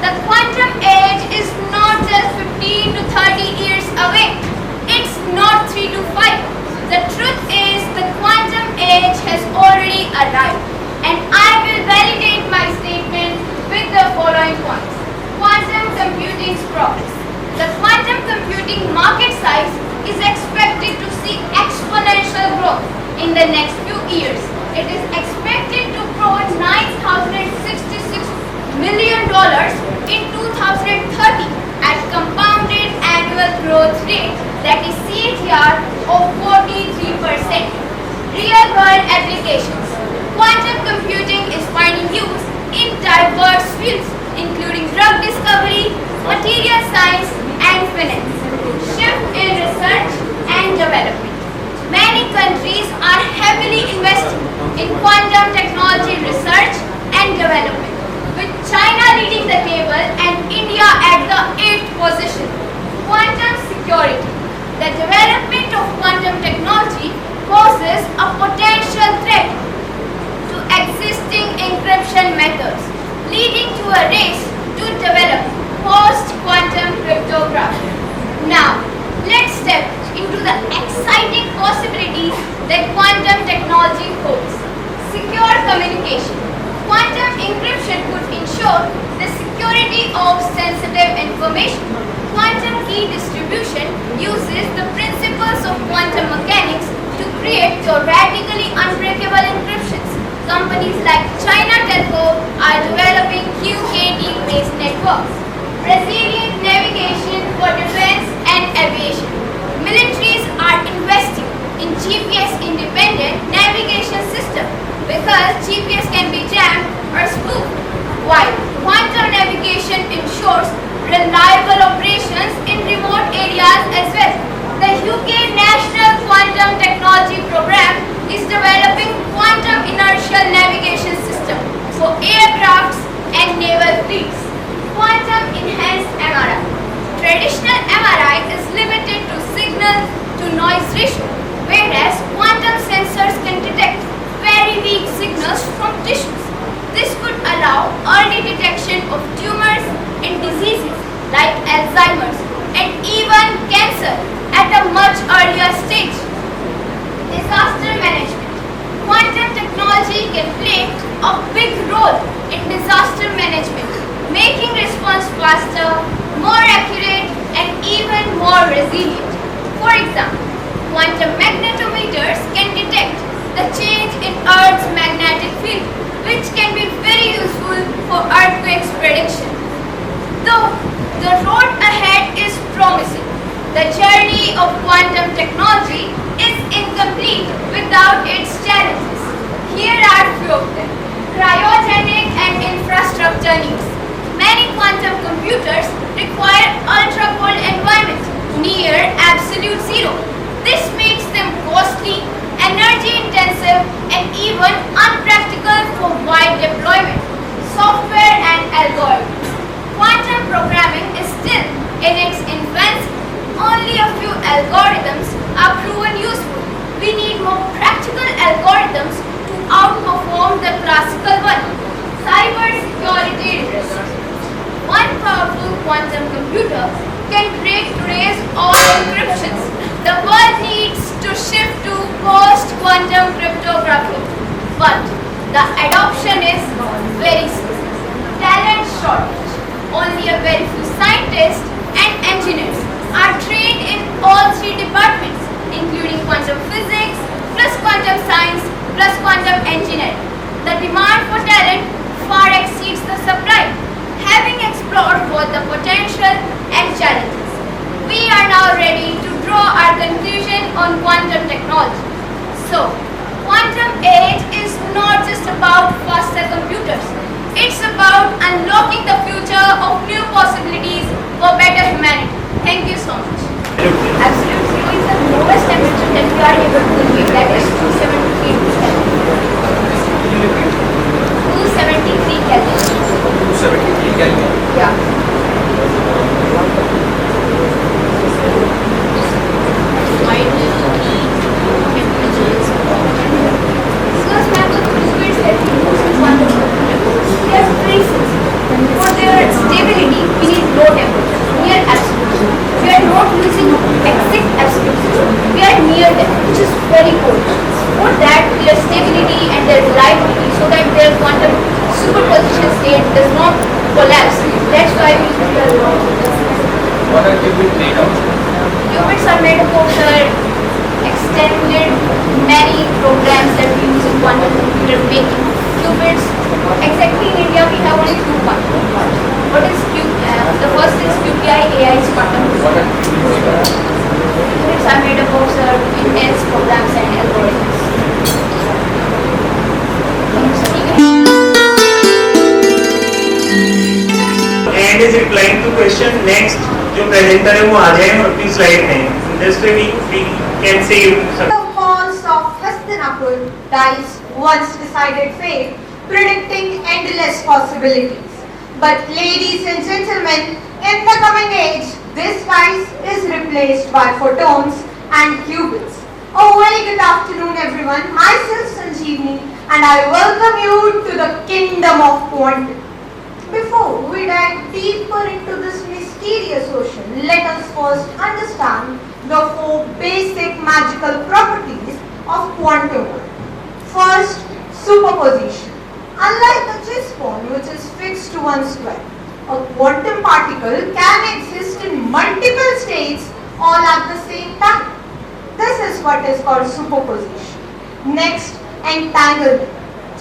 The quantum age is not just 15 to 30 years away. It's not 3 to 5. The truth is the quantum age has already arrived. And I will validate my statement with the following points. Quantum computing's progress. The quantum computing market size is expected to see exponential growth in the next few years. It is expected to grow $9,066 million in 2030 at compounded annual growth rate, that is CAGR, of 43%. Real world applications. Quantum computing is finding use in diverse fields including drug discovery, material science and finance. Shift in research and development. Many countries are heavily investing in quantum technology research and development, with China leading the table and India at the 8th position. Quantum security. The development of quantum technology poses a potential threat to existing encryption methods, leading to a race to develop post-quantum cryptography. Now, let's step into the exciting possibilities that quantum technology holds. Secure communication. Quantum encryption could ensure the security of sensitive information. Quantum key distribution uses the principles of quantum mechanics to create theoretically unbreakable encryptions. Companies like China Telco are developing QKD-based networks. Resilient navigation for defense and aviation. Militaries are investing in GPS-independent navigation system because GPS can be jammed or spoofed, while quantum navigation ensures reliable operations in remote areas as well. The UK National Quantum Technology Program is developing quantum inertial navigation system for aircrafts and naval fleets. Quantum enhanced MRI. Traditional MRI is limited to signal to noise ratio, whereas quantum sensors can detect very weak signals from tissues. This could allow early detection of tumors and diseases like Alzheimer's and even cancer at a much earlier stage. Disaster management. Quantum technology can play a big role in disaster management, making response faster, more accurate, and even more resilient. For example, quantum magnetometers can detect the change in Earth's magnetic field, which can be very useful for earthquakes prediction. Though the road ahead is promising, the journey of quantum technology is incomplete without its challenges. Here are few of them. Cryogenic and infrastructure needs. Many quantum computers require ultra-cold environments near absolute zero. This makes them costly, energy-intensive, and even unpractical for wide deployment. Software and algorithms. Quantum programming is still in its infancy. Only a few algorithms are proven useful. We need more practical algorithms to outperform the classical one. Cybersecurity risks. One powerful quantum computer can break today's all encryptions. The world needs to shift to post-quantum cryptography. But the adoption is very slow. Talent shortage. Only a very few scientists and engineers are trained in all three departments, including quantum physics, plus quantum science, plus quantum engineering. The demand for talent far exceeds the supply. Having explored both the potential and challenges, we are now ready to draw our conclusion on quantum technology. So, quantum age is not just about faster computers. It's about unlocking the future of new possibilities for better humanity. Thank you so much. Absolutely. that we are able to read, that is 273 Kelvin. 273 Kelvin. 273 Kelvin. Yeah. Because ma'am, the fluids that we use in quantum computers, they are traces. For their stability, we need low temperature, near absolute. We are not using exact absolute. We are near them, which is very cold. For that, their stability and their reliability, so that their quantum superposition state does not collapse. That's why we use the low temperature. What are qubits made of? Qubits are made up of extended many programs that we use in quantum computer making. Qubits, exactly in India we have only two quantum. What is the first is QPI AI's quantum. What are qubits made of? Qubits are made up of intense programs and algorithms. And is replying to question next. जो presenter है वो आ जाए और अपनी slide दें. Just we can say The falls of Hastinapur dies once decided fate, predicting endless possibilities. But ladies and gentlemen, in the coming age, this dice is replaced by photons and qubits. A very good afternoon everyone, myself Sanjeevani and I welcome you to the kingdom of quantum. Before we dive deeper into this mysterious ocean, let us first understand the four basic magical properties of quantum world. First, superposition. Unlike a chess pawn which is fixed to one square, a quantum particle can exist in multiple states all at the same time. This is what is called superposition. Next, entanglement.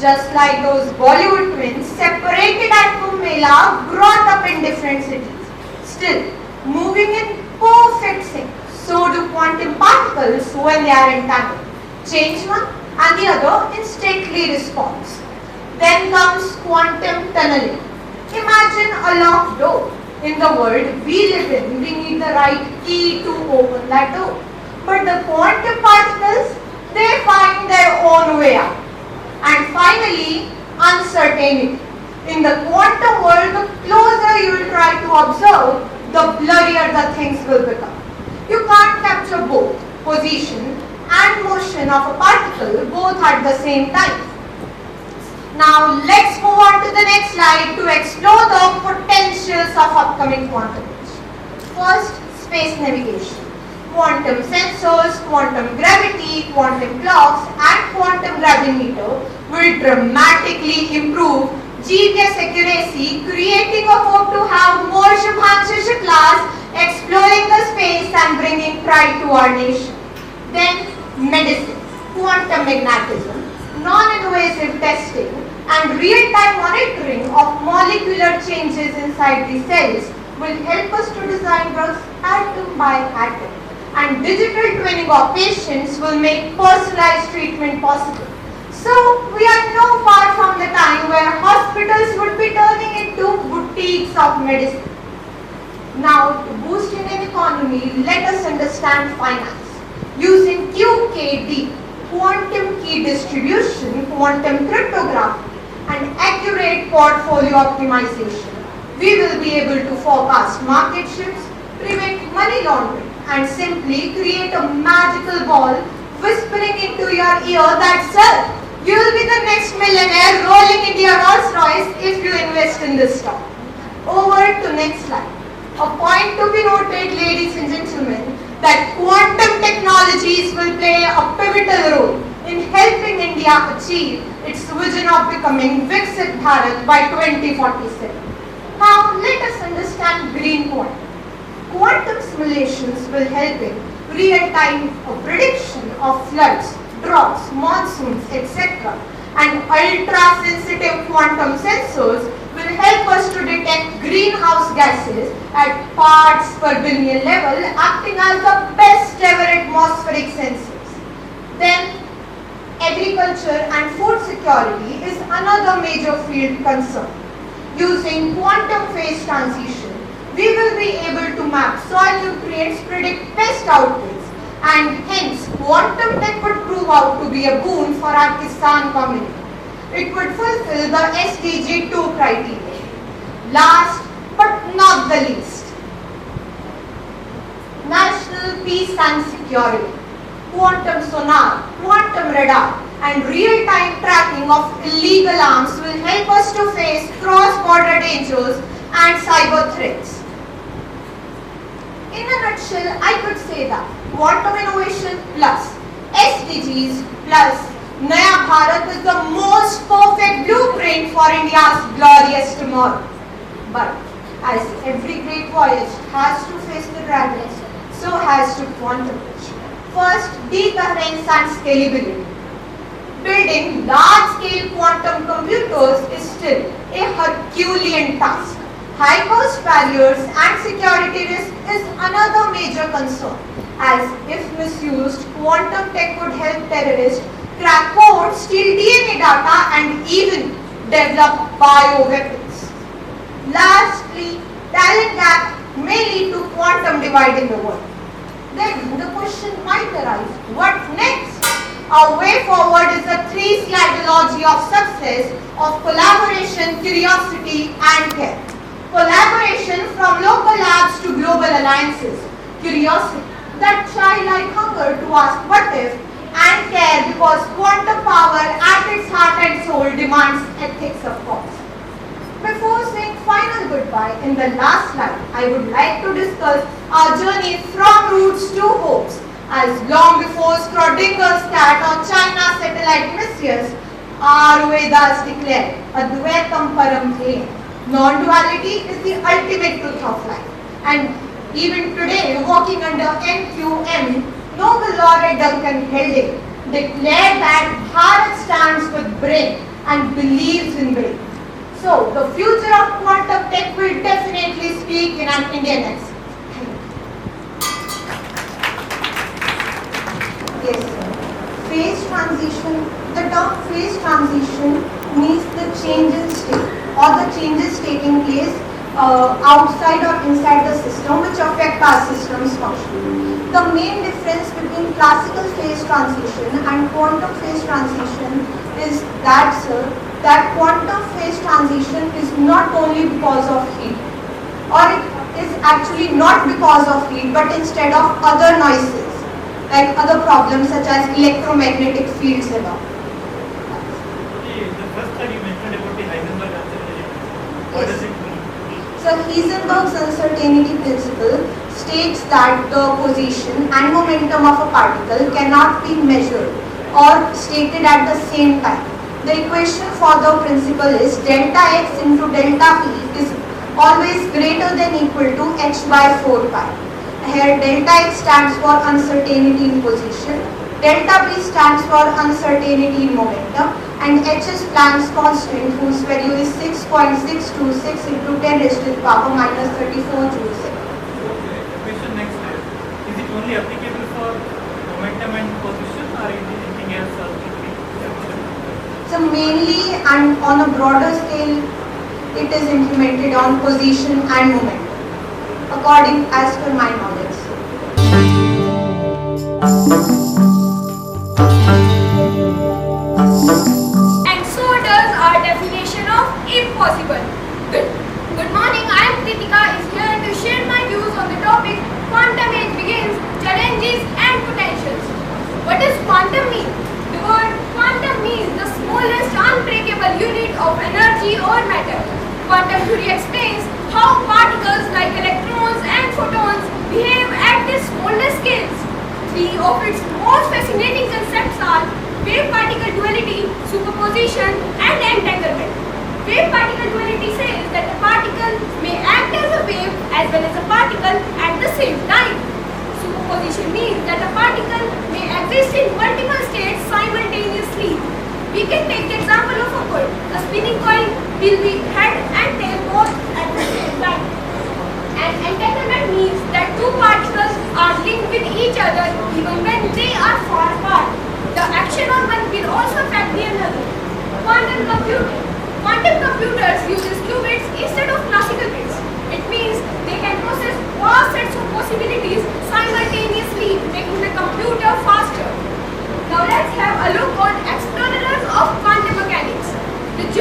Just like those Bollywood twins separated at Kumbh Mela, brought up in different cities, still moving in perfect sync. So do quantum particles when they are entangled. Change one and the other instantly responds. Then comes quantum tunneling. Imagine a locked door. In the world we live in, we need the right key to open that door. But the quantum particles, they find their own way out. And finally, uncertainty. In the quantum world, the closer you will try to observe, the blurrier the things will become. You can't capture both position and motion of a particle both at the same time. Now let's move on to the next slide to explore the potentials of upcoming quantum age. First, space navigation. Quantum sensors, quantum gravity, quantum clocks and quantum gravimeter will dramatically improve GPS accuracy, creating a hope to have more Shubhanshu class exploring the space and bringing pride to our nation. Then medicine, quantum magnetism, non-invasive testing and real-time monitoring of molecular changes inside the cells will help us to design drugs atom by atom. And digital twinning of patients will make personalized treatment possible. So, we are no far from the time where hospitals would be turning into boutiques of medicine. Now, to boost Indian economy, let us understand finance. Using QKD, quantum key distribution, quantum cryptography, and accurate portfolio optimization, we will be able to forecast market shifts, prevent money laundering, and simply create a magical ball whispering into your ear that, sir, you will be the next millionaire rolling into your Rolls Royce if you invest in this stock. Over to next slide. A point to be noted, ladies and gentlemen, that quantum technologies will play a pivotal role in helping India achieve its vision of becoming Viksit Bharat by 2047. Now, let us understand green quantum. Quantum simulations will help in real-time prediction of floods, droughts, monsoons, etc. And ultra-sensitive quantum sensors will help us to detect greenhouse gases at parts per billion level, acting as the best ever atmospheric sensors. Then, agriculture and food security is another major field concern. Using quantum phase transition, we will be able to map soil nutrients, predict pest outbreaks, and hence quantum tech would prove out to be a boon for our Kisan community. It would fulfill the SDG 2 criteria. Last but not the least, national peace and security. Quantum sonar, quantum radar, and real-time tracking of illegal arms will help us to face cross-border dangers and cyber threats. In a nutshell, I could say that quantum innovation plus SDGs plus Naya Bharat is the most perfect blueprint for India's glorious tomorrow. But as every great voyage has to face the dragons, so has to quantum. First, decoherence and scalability. Building large-scale quantum computers is still a Herculean task. High-cost barriers and security risk is another major concern, as if misused, quantum tech would help terrorists crack codes, steal DNA data, and even develop bioweapons. Lastly, talent gap may lead to quantum divide in the world. Then the question might arise, what next? Our way forward is the three-slidology of success of collaboration, curiosity, and care. Collaboration from local labs to global alliances. Curiosity, that childlike hunger to ask what if, and care because quantum power at its heart and soul demands ethics, of course. Before saying final goodbye, in the last slide, I would like to discuss our journey from roots to hopes. As long before Schrodinger's cat or China satellite missions, our Vedas declared, Advaitam Param Dheyam. Non-duality is the ultimate truth of life. And even today, working under NQM, Nobel laureate Duncan Hilding declared that Bharat stands with brain and believes in brain. So, the future of quantum tech will definitely speak in an Indian accent. Yes, phase transition. The term phase transition means the change in state or the changes taking place outside or inside the system which affect our system's function. The main difference between classical phase transition and quantum phase transition is that, sir, that quantum phase transition is not only because of heat, or it is actually not because of heat, but instead of other noises, like other problems such as electromagnetic fields and all. The first thing you mentioned about the Heisenberg uncertainty, what does it mean? So Heisenberg's uncertainty principle states that the position and momentum of a particle cannot be measured or stated at the same time. The equation for the principle is delta x into delta p is always greater than equal to h by 4 pi. Here delta x stands for uncertainty in position, delta p stands for uncertainty in momentum, and h is Planck's constant whose value is 6.626 into 10 raised to the power minus 34 joules. The question next is it only applicable for momentum and position or anything else also? So mainly and on a broader scale, it is implemented on position and momentum, according as per my knowledge. And so does our definition of impossible. Good morning, I am Kritika is here to share my views on the topic Quantum Age Begins, Challenges and Potentials. What does quantum mean? The word quantum means the smallest unbreakable unit of energy or matter. Quantum theory explains how particles like electrons and photons behave at the smallest scales. Three of its most fascinating concepts are wave-particle duality, superposition, and entanglement. Wave-particle duality says that a particle may act as a wave as well as a particle at the same time. Superposition means that a particle may exist in multiple states simultaneously. We can take the example of a coin. A spinning coin will be head and tail both at the same time. And entanglement means that two particles are linked with each other even when they are far apart. The action on one will also affect the other. Quantum computing. Quantum computers uses qubits instead of classical bits. It means they can process vast sets of possibilities simultaneously, making the computer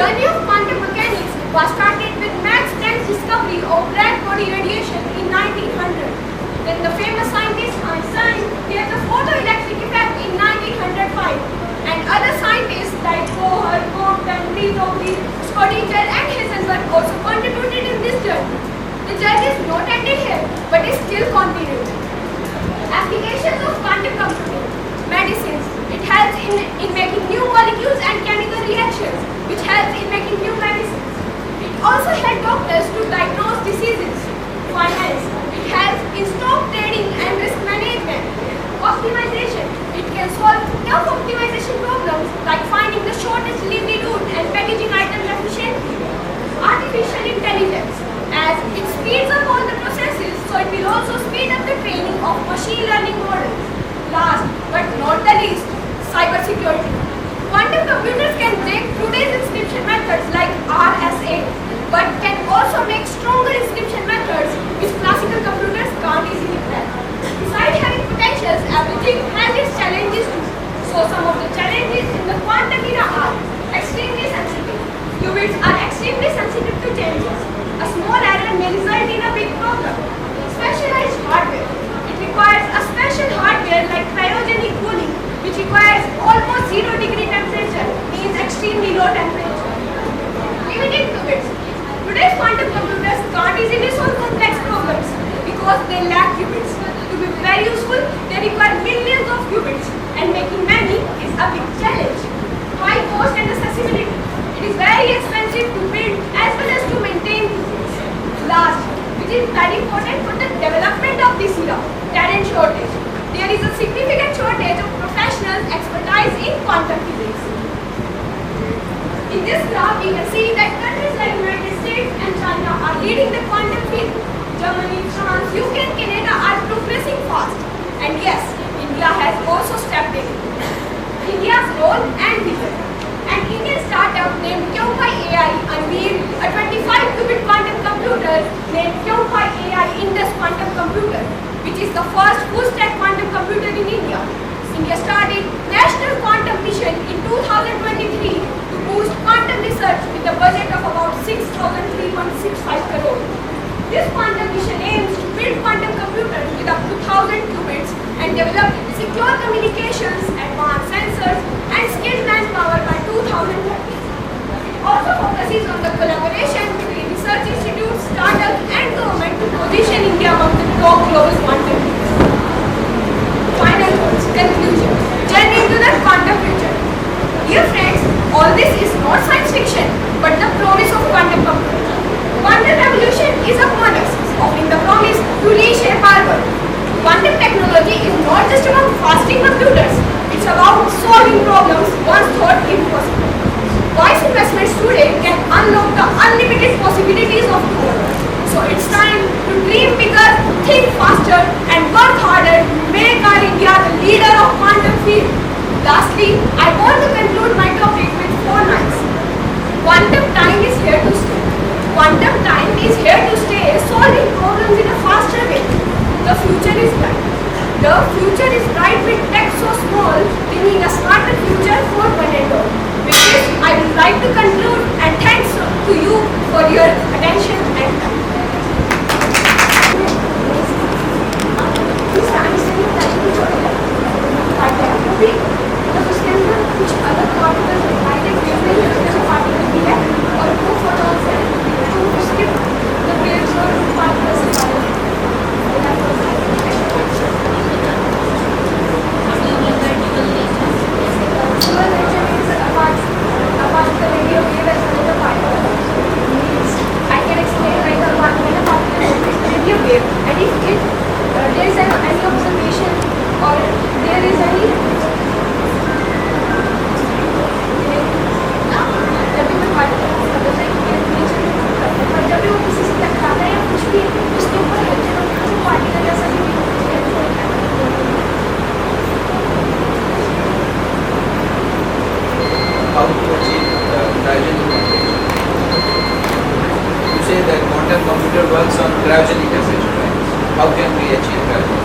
journey of quantum mechanics was started with Max Planck's discovery of black body radiation in 1900. Then the famous scientist Einstein gave the photoelectric effect in 1905, and other scientists like Bohr, Compton, Bernoulli, Schrödinger and Heisenberg also contributed in this journey. The journey is not ended here, but is still continuing. Applications of quantum computing. Medicines. It helps in making new molecules and chemical reactions, which helps in making new medicines. It also helps doctors to diagnose diseases. Finance. It helps in stock trading and risk management. Optimization. It can solve tough optimization problems like finding the shortest delivery route and packaging items efficiently. Artificial intelligence. As it speeds up all the processes, so it will also speed up the training of machine learning models. Last but not the least, cybersecurity. Quantum computers can break today's encryption methods like RSA, but can also make stronger encryption methods which classical computers can't easily crack. Besides having potentials, everything has its challenges too. So some of the challenges in the quantum era are extremely sensitive. Qubits are extremely sensitive to changes. A small error may result in a big problem. Specialized hardware. It requires a special hardware like cryogenic cooling, which requires almost 0-degree temperature, means extremely low temperature. Limited qubits. Today's quantum computers can't easily solve complex problems because they lack qubits. To be very useful, they require millions of qubits, and making many is a big challenge. High cost and accessibility. It is very expensive to build as well as to maintain qubits. Last, which is very important for the development of this era, talent shortage. There is a significant shortage of professionals expertise in quantum physics. In this graph, we can see that countries like United States and China are leading the quantum field. Germany, France, UK and Canada are progressing fast. And yes, India has also stepped in. India's role and vision. An Indian startup named Kyupai AI unveiled a 25-qubit quantum computer named Kyupai AI Indus Quantum Computer, which is the first full-stack quantum computer in India. India started National Quantum Mission in 2023 to boost quantum research with a budget of about 6,365 crore. This quantum mission aims to build quantum computers with up to 1,000 qubits and develop secure communications, advanced sensors, and skilled manpower by 2030. It also focuses on the collaboration between research institutes, startups, and government to position India among the top global quantum leaders. Final words, conclusion, journey into the quantum future. Dear friends, all this is not science fiction, but the promise of quantum computing. Quantum revolution is upon us, offering the promise to reshape our world. Quantum technology is not just about fasting computers, it's about solving problems once thought impossible. Wise investments today can unlock the unlimited possibilities of tomorrow. So it's time to dream bigger, think faster, and work harder to make our India the leader of quantum field. Lastly, I want to conclude my topic with 4 lines. Quantum time is here to stay. Quantum time is here to stay, solving problems in a faster way. The future is bright. The future is bright with tech so small, bringing a smarter future for one and all. With this, I would like to conclude and thanks to you for your attention and time. उसके अंदर कुछ अलग particles दिखाई देते हैं, जैसे particle भी है और वो फोटॉन्स है, तो उसके the waves और particles दिखाई देते हैं. I can explain like a particle is a wave, and if there is any observation or there is any जब वो किसी से टकराता है या कुछ भी उसके ऊपर हल्के तो पार्टिकल जैसा भी होता है. How to achieve cryogenic temperature? You say that quantum computer works on cryogenic temperature, right? How can we achieve cryogenic?